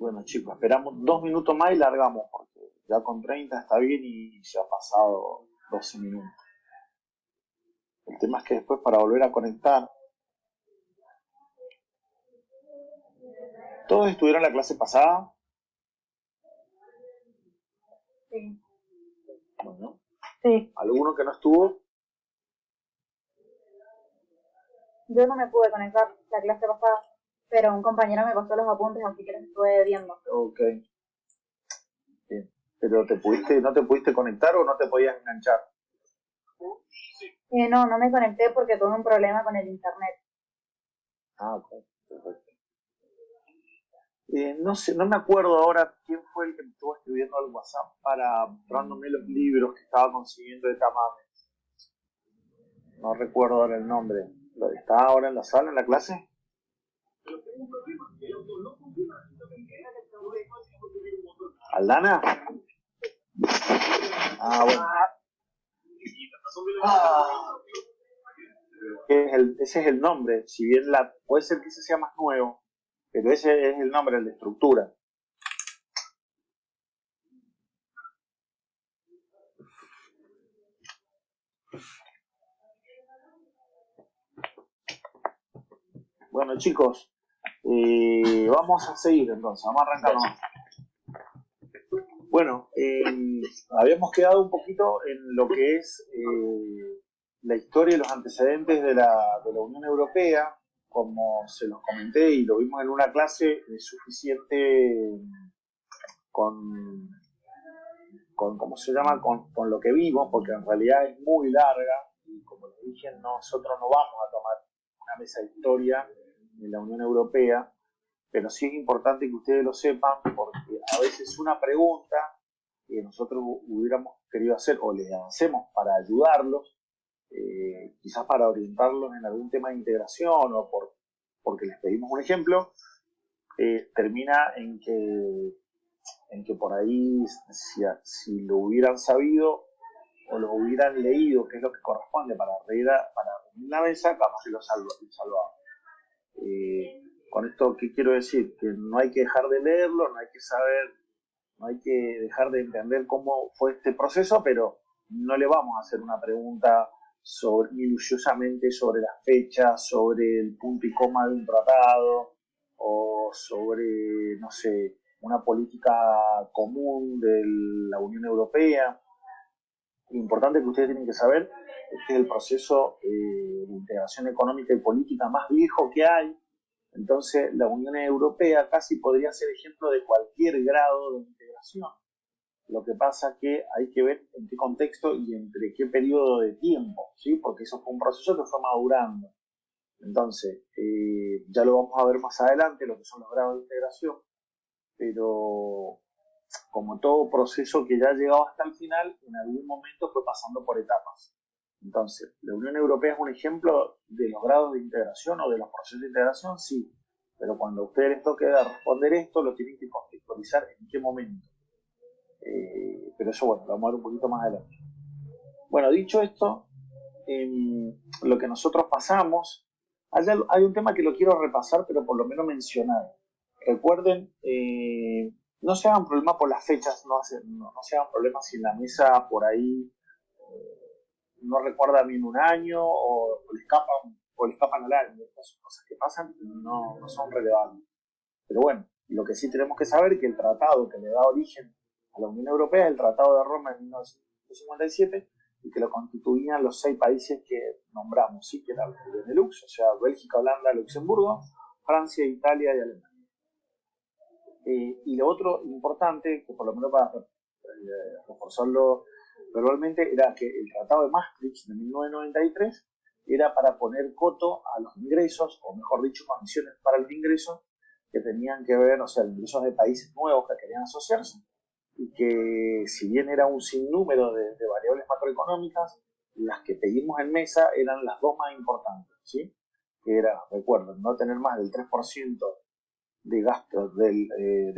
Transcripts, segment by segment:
Bueno, chicos, esperamos 2 minutos más y largamos, porque ya con 30 está bien y se ha pasado 12 minutos. El tema es que después para volver a conectar, ¿todos estuvieron en la clase pasada? Sí. Bueno, Sí. ¿alguno que no estuvo? Yo no me pude conectar la clase pasada, pero un compañero me pasó los apuntes, así que los estuve viendo. Ok. Bien. ¿Pero no te pudiste conectar o no te podías enganchar? No me conecté porque tuve un problema con el internet. Ah, ok. Perfecto. No sé, no me acuerdo ahora quién fue el que me estuvo escribiendo al WhatsApp para mostrándome los libros que estaba consiguiendo de Tamame. No recuerdo ahora el nombre. ¿Está ahora en la sala, en la clase? ¿Aldana? Ah, bueno. Ese es el nombre. Si bien puede ser que ese sea más nuevo, pero ese es el nombre, el de estructura. Bueno, chicos, vamos a seguir entonces, vamos a arrancarnos. Bueno, habíamos quedado un poquito en lo que es la historia y los antecedentes de la Unión Europea. Como se los comenté y lo vimos en una clase, es suficiente con ¿cómo se llama? Con lo que vimos, porque en realidad es muy larga y como les dije, nosotros no vamos a tomar una mesa de historia de la Unión Europea, pero sí es importante que ustedes lo sepan porque a veces una pregunta que nosotros hubiéramos querido hacer o les hacemos para ayudarlos, quizás para orientarlos en algún tema de integración o porque les pedimos un ejemplo, termina en que por ahí, si lo hubieran sabido o lo hubieran leído, que es lo que corresponde para reunir la mesa, capaz que lo salvaba. Con esto, ¿qué quiero decir? Que no hay que dejar de leerlo, no hay que saber, no hay que dejar de entender cómo fue este proceso, pero no le vamos a hacer una pregunta minuciosamente sobre las fechas, sobre el punto y coma de un tratado, o sobre, no sé, una política común de la Unión Europea. Lo importante que ustedes tienen que saber es que es el proceso de integración económica y política más viejo que hay. Entonces, la Unión Europea casi podría ser ejemplo de cualquier grado de integración. Lo que pasa que hay que ver en qué contexto y entre qué periodo de tiempo, ¿sí? Porque eso fue un proceso que fue madurando. Entonces, ya lo vamos a ver más adelante, lo que son los grados de integración, pero como todo proceso que ya ha llegado hasta el final, en algún momento fue pasando por etapas. Entonces, ¿la Unión Europea es un ejemplo de los grados de integración o de los procesos de integración? Sí, pero cuando a ustedes les toque responder esto, lo tienen que contextualizar en qué momento. Pero eso, bueno, lo vamos a ver un poquito más adelante. Bueno, dicho esto, lo que nosotros pasamos, hay un tema que lo quiero repasar, pero por lo menos mencionar. Recuerden, no se hagan problemas por las fechas, no se hagan problemas si en la mesa por ahí no recuerda bien un año o le escapan al año. Estas cosas que pasan no son relevantes. Pero bueno, lo que sí tenemos que saber es que el tratado que le da origen a la Unión Europea es el Tratado de Roma de 1957 y que lo constituían los 6 países que nombramos, ¿sí? Que era el Benelux, o sea, Bélgica, Holanda, Luxemburgo, Francia, Italia y Alemania. Y lo otro importante, que por lo menos para reforzarlo verbalmente, era que el Tratado de Maastricht de 1993 era para poner coto a los ingresos, o mejor dicho, condiciones para los ingresos que tenían que ver, o sea, ingresos de países nuevos que querían asociarse, y que si bien era un sinnúmero de variables macroeconómicas, las que pedimos en mesa eran las dos más importantes, ¿sí? Que era, recuerden, no tener más del 3% de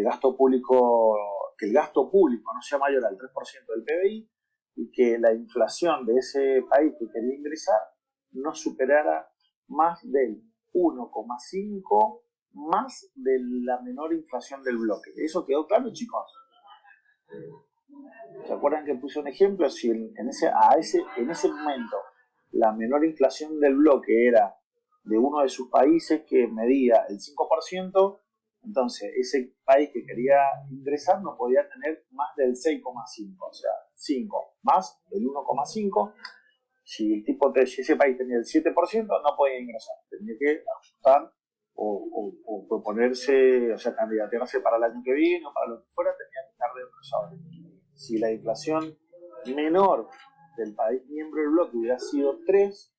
gasto público, que el gasto público no sea mayor al 3% del PBI y que la inflación de ese país que quería ingresar no superara más del 1,5 más de la menor inflación del bloque. ¿Eso quedó claro, chicos? ¿Se acuerdan que puse un ejemplo? Si en ese momento la menor inflación del bloque era de uno de sus países que medía el 5%, entonces ese país que quería ingresar no podía tener más del 6,5, o sea, 5 más el 1,5. Si ese país tenía el 7%, no podía ingresar, tenía que ajustar o proponerse, o sea, candidatearse para el año que viene o para lo que fuera, tenía que estar dentro. Si la inflación menor del país miembro del bloque hubiera sido 3,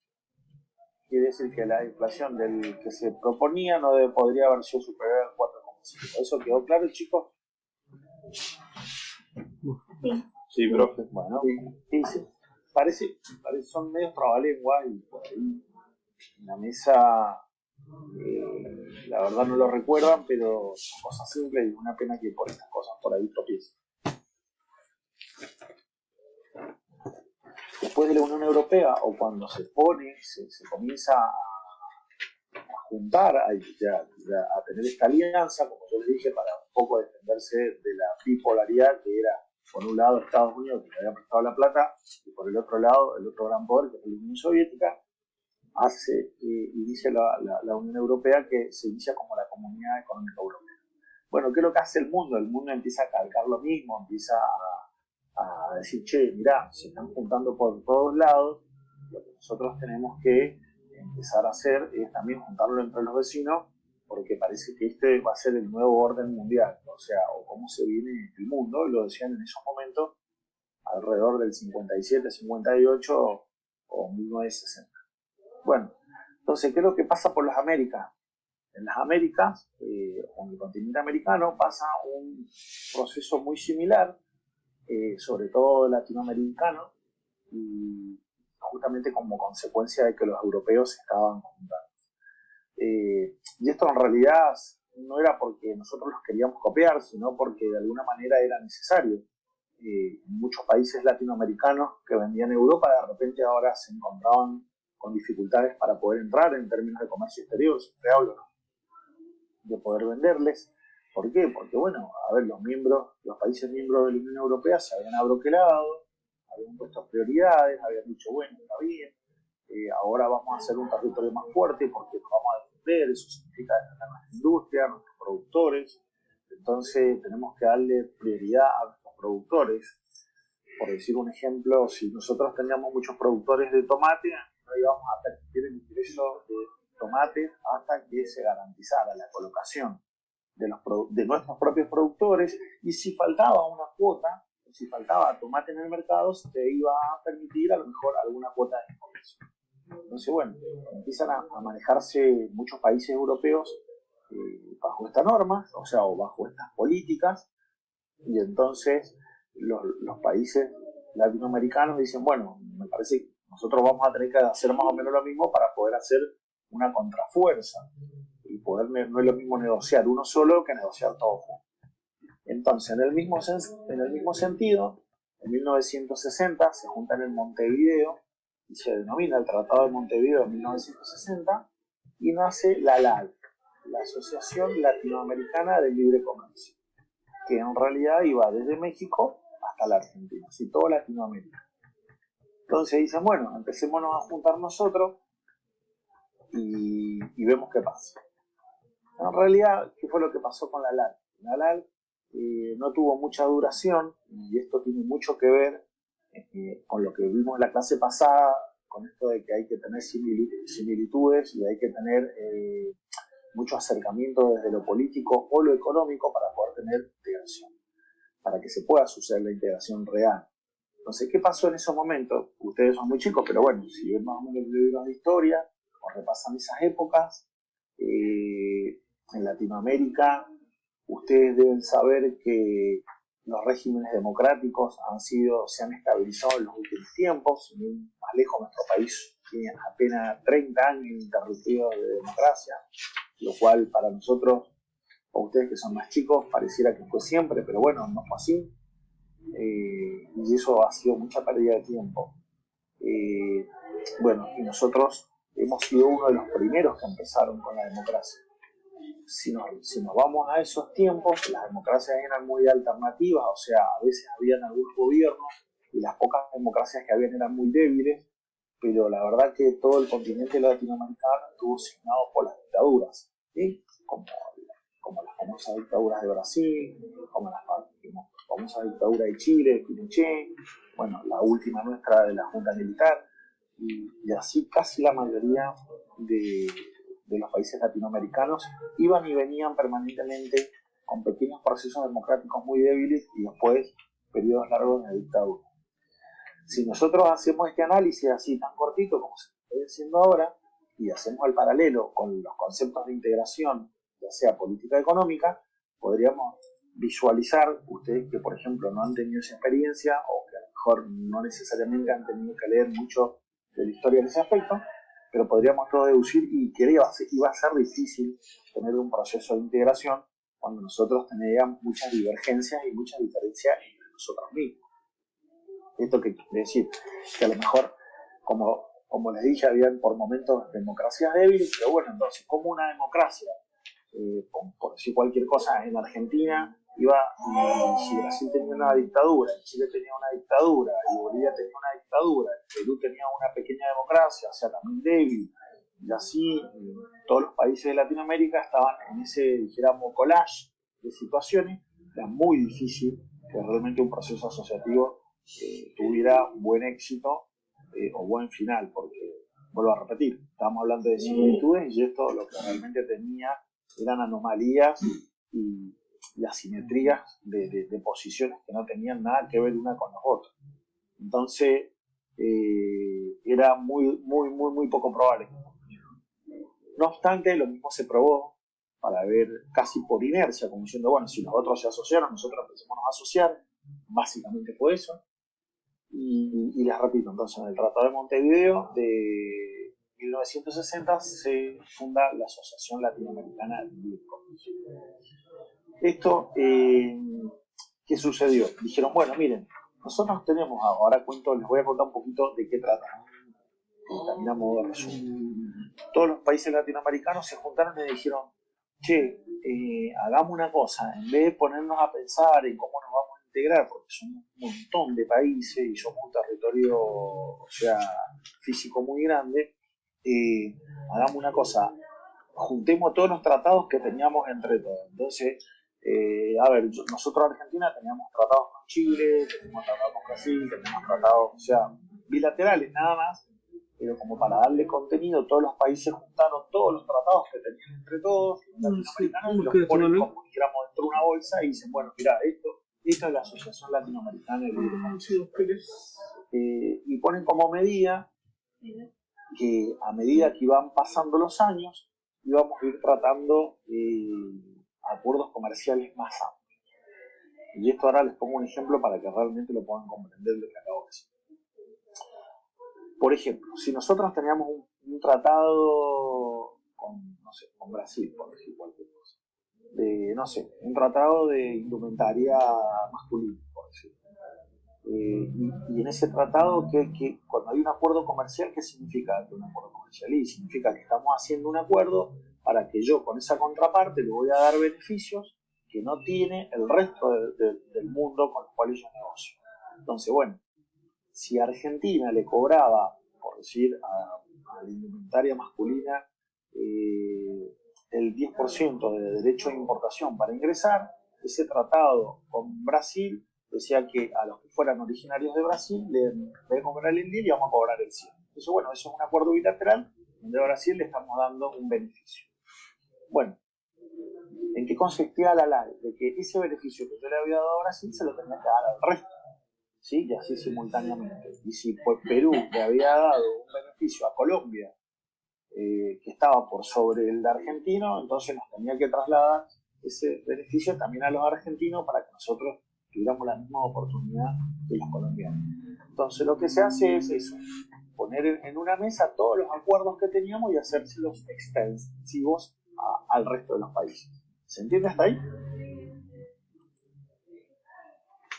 quiere decir que la inflación del que se proponía no podría haber sido superior al 4,5. ¿Eso quedó claro, chicos? Sí. Sí, profe. Bueno, sí. Parece, son medios trabalenguas y por ahí en la mesa la verdad no lo recuerdan, pero son cosas simples y es una pena que por estas cosas por ahí tropiecen. Después de la Unión Europea, o cuando se comienza a juntar, a tener esta alianza, como yo les dije, para un poco defenderse de la bipolaridad que era, por un lado, Estados Unidos, que le había prestado la plata, y por el otro lado, el otro gran poder, que es la Unión Soviética, inicia la Unión Europea, que se inicia como la Comunidad Económica Europea. Bueno, ¿qué es lo que hace el mundo? El mundo empieza a calcar lo mismo, empieza a decir, che, mirá, se están juntando por todos lados, lo que nosotros tenemos que empezar a hacer es también juntarlo entre los vecinos, porque parece que este va a ser el nuevo orden mundial, o sea, o cómo se viene el mundo, lo decían en esos momentos, alrededor del 57, 58 o 1960. Bueno, entonces, ¿qué es lo que pasa por las Américas? En las Américas, o en el continente americano, pasa un proceso muy similar, sobre todo latinoamericano, y justamente como consecuencia de que los europeos se estaban juntando. Y esto en realidad no era porque nosotros los queríamos copiar, sino porque de alguna manera era necesario. Muchos países latinoamericanos que vendían Europa de repente ahora se encontraban con dificultades para poder entrar en términos de comercio exterior, siempre hablo, ¿no?, de poder venderles. ¿Por qué? Porque, bueno, a ver, los países miembros de la Unión Europea se habían abroquelado, habían puesto prioridades, habían dicho, bueno, está bien, ahora vamos a hacer un territorio más fuerte porque nos vamos a defender, eso significa defender nuestra industria, nuestros productores, entonces tenemos que darle prioridad a nuestros productores. Por decir un ejemplo, si nosotros teníamos muchos productores de tomate, no íbamos a permitir el ingreso de tomates hasta que se garantizara la colocación de nuestros propios productores, y si faltaba una cuota, si faltaba tomate en el mercado, se te iba a permitir a lo mejor alguna cuota de comercio. Entonces, bueno, empiezan a manejarse muchos países europeos bajo estas normas, o sea, o bajo estas políticas, y entonces los países latinoamericanos dicen, bueno, me parece que nosotros vamos a tener que hacer más o menos lo mismo para poder hacer una contrafuerza y poder, no es lo mismo negociar uno solo que negociar todos juntos. Entonces, en el mismo sentido, en 1960 se juntan en Montevideo y se denomina el Tratado de Montevideo de 1960 y nace la LAL, la Asociación Latinoamericana de Libre Comercio, que en realidad iba desde México hasta la Argentina, así toda Latinoamérica. Entonces dicen, bueno, empecémonos a juntar nosotros y vemos qué pasa. En realidad, ¿qué fue lo que pasó con la LAL? La LAL no tuvo mucha duración, y esto tiene mucho que ver con lo que vimos en la clase pasada, con esto de que hay que tener similitudes y hay que tener mucho acercamiento desde lo político o lo económico para poder tener integración, para que se pueda suceder la integración real. Entonces, ¿qué pasó en esos momentos? Ustedes son muy chicos, pero bueno, si ven más o menos los libros de historia o repasan esas épocas, en Latinoamérica, ustedes deben saber que los regímenes democráticos se han estabilizado en los últimos tiempos. Más lejos, nuestro país tiene apenas 30 años ininterrumpidos de democracia, lo cual para nosotros, o ustedes que son más chicos, pareciera que fue siempre, pero bueno, no fue así. Y eso ha sido mucha pérdida de tiempo. Bueno, y nosotros hemos sido uno de los primeros que empezaron con la democracia. si nos vamos a esos tiempos, las democracias eran muy alternativas, o sea, a veces habían algunos gobiernos y las pocas democracias que habían eran muy débiles, pero la verdad que todo el continente latinoamericano estuvo signado por las dictaduras, ¿sí? Como las famosas dictaduras de Brasil, como la famosa dictadura de Chile, de Pinochet, bueno, la última nuestra de la Junta Militar, y así casi la mayoría de los países latinoamericanos iban y venían permanentemente con pequeños procesos democráticos muy débiles y después periodos largos de dictadura. Si nosotros hacemos este análisis así tan cortito como se está haciendo ahora y hacemos el paralelo con los conceptos de integración, ya sea política económica, podríamos visualizar, ustedes que por ejemplo no han tenido esa experiencia o que a lo mejor no necesariamente han tenido que leer mucho de la historia en ese aspecto, pero podríamos todo deducir y que iba a ser difícil tener un proceso de integración cuando nosotros teníamos muchas divergencias y muchas diferencias entre nosotros mismos. ¿Esto qué quiere decir? Que a lo mejor, como les dije, habían por momentos democracias débiles, pero bueno, entonces, como una democracia, por decir cualquier cosa, en Argentina iba, y si Brasil tenía una dictadura, y Chile tenía una dictadura, y Bolivia tenía una dictadura, y Perú tenía una pequeña democracia, o sea, también débil, y así todos los países de Latinoamérica estaban en ese, dijéramos, collage de situaciones. Era muy difícil que realmente un proceso asociativo tuviera buen éxito o buen final, porque, vuelvo a repetir, estábamos hablando de similitudes y esto lo que realmente tenía eran anomalías y asimetrías de posiciones que no tenían nada que ver una con las otras. Entonces, era muy poco probable. No obstante, lo mismo se probó para ver casi por inercia, como diciendo, bueno, si los otros se asociaron, nosotros empezamos a asociar, básicamente fue eso. Y les repito, entonces en el Tratado de Montevideo de 1960 se funda la Asociación Latinoamericana de Comercio. Esto, ¿qué sucedió? Dijeron, bueno, miren, nosotros tenemos, ahora les voy a contar un poquito de qué trata, también a modo de resumen. Todos los países latinoamericanos se juntaron y dijeron, che, hagamos una cosa, en vez de ponernos a pensar en cómo nos vamos a integrar, porque somos un montón de países y somos un territorio, o sea, físico muy grande, hagamos una cosa, juntemos todos los tratados que teníamos entre todos. Entonces, nosotros en Argentina teníamos tratados con Chile, teníamos tratados con Brasil, teníamos tratados, o sea, bilaterales nada más, pero como para darle contenido, todos los países juntaron todos los tratados que tenían entre todos, los latinoamericanos, y los ponen como dijéramos dentro de una bolsa y dicen, bueno, mira, esto es la Asociación Latinoamericana de Libre Comercio. Y ponen como medida que a medida que iban pasando los años, íbamos a ir tratando acuerdos comerciales más amplios. Y esto ahora les pongo un ejemplo para que realmente lo puedan comprender lo que acabo de decir. Por ejemplo, si nosotros teníamos un tratado con Brasil, por decir cualquier cosa, un tratado de indumentaria masculina, por decirlo. Y en ese tratado, cuando hay un acuerdo comercial, ¿qué significa un acuerdo comercial? Y significa que estamos haciendo un acuerdo para que yo con esa contraparte le voy a dar beneficios que no tiene el resto del mundo con los cuales yo negocio. Entonces, bueno, si Argentina le cobraba, por decir, a la indumentaria masculina el 10% de derecho de importación para ingresar, ese tratado con Brasil decía que a los que fueran originarios de Brasil, en vez de cobrar el 10, íbamos a cobrar el 100. Entonces, bueno, eso es un acuerdo bilateral donde a Brasil le estamos dando un beneficio. Bueno, ¿en qué consistía la ley? De que ese beneficio que yo le había dado a Brasil se lo tenía que dar al resto. ¿Sí? Y así simultáneamente. Y si pues Perú le había dado un beneficio a Colombia que estaba por sobre el argentino, entonces nos tenía que trasladar ese beneficio también a los argentinos para que nosotros tuviéramos la misma oportunidad que los colombianos. Entonces lo que se hace es eso, poner en una mesa todos los acuerdos que teníamos y hacérselos extensivos al resto de los países. ¿Se entiende hasta ahí?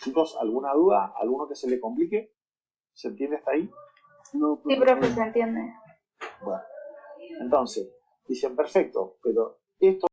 Chicos, ¿alguna duda? ¿Alguno que se le complique? ¿Se entiende hasta ahí? No, sí, profe, se entiende. Bueno, entonces, dicen, perfecto, pero esto